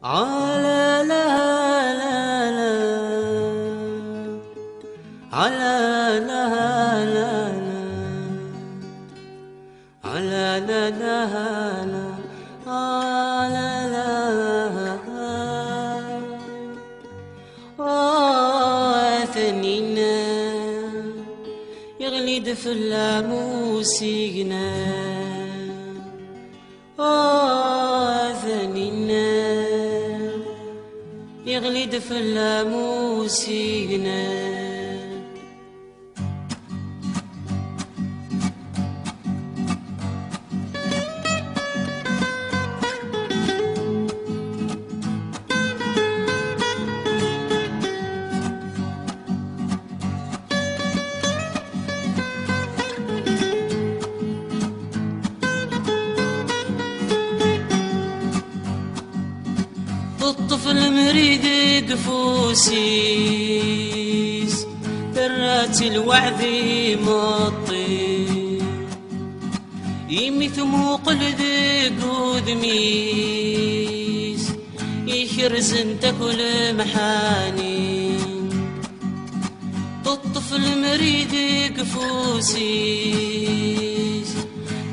على لا لا لا على لا لا لا على لا لا لا على لا ثنينا يغلي دف اللاموسينا ثنينا يغلي دف اللاموسينا الطفل مريد قفوسيس ثرات الوعد مطي يمي ثموق لذق ودميس يخرز انت كل محاني الطفل مريد قفوسيس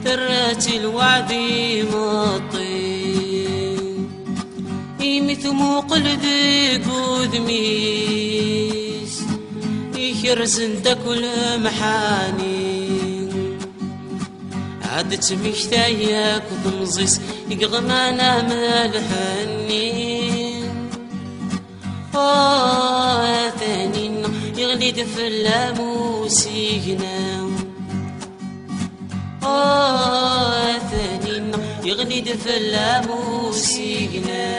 ثرات الوعد مطي ثموق لذق ودميس يخرز انت كل محاني عادت مشتاياك وضمزيس يقغمانا مالحنين ثانينا يغلي دف اللاموسينا ثانينا يغلي دف اللاموسينا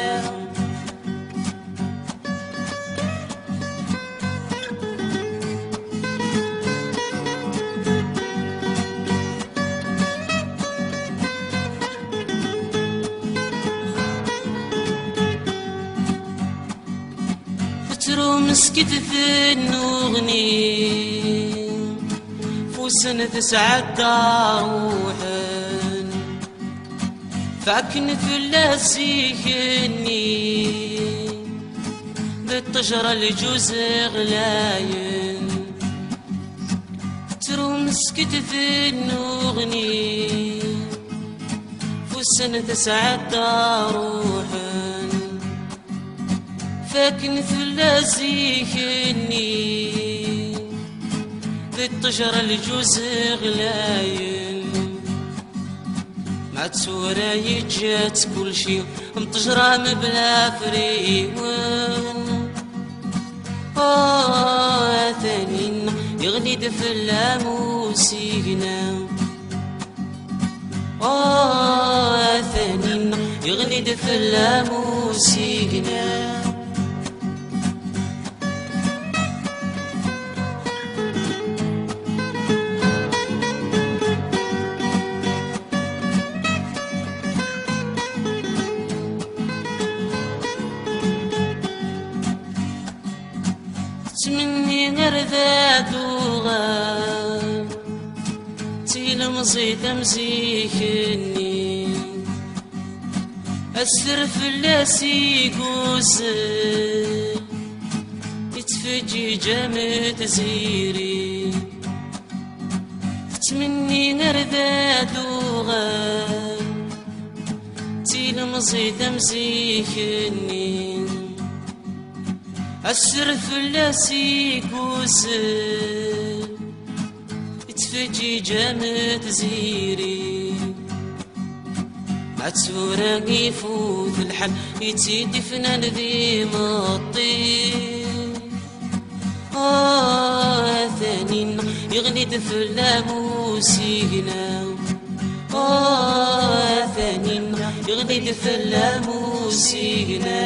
فترو مسكت في النغني فوسن تسعد روحن فاكن في اللاسيخني بالطجرة الجوز غلاين فترو مسكت في النغني فوسن تسعد روحن فاكن ثلاثيني بالطجرة الجوز غلاين مع تسورة يجات كل شي مطجرة مبلا فريون ثانينا يغلي دف اللاموسينا ثانينا يغلي دف اللاموسينا مني غرداد وغاب تيلمزي تمزيكني أسر في اللاسي قوسي يتفجي جامد زيري تمني غرداد وغاب تيلمزي تمزيكني أسر في اللاسي قوسي يتفجي جامد زيري مع تسورة يفوت الحل يتيدي فنان ذي مطيف ثانينا يغني دف اللاموسينا ثانينا يغني دف اللاموسينا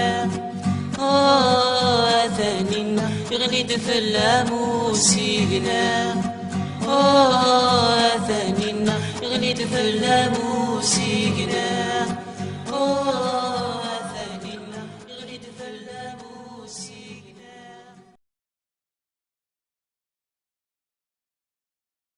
ثانينا يغني دف اللاموسينا ثانينا يغني دف اللاموسينا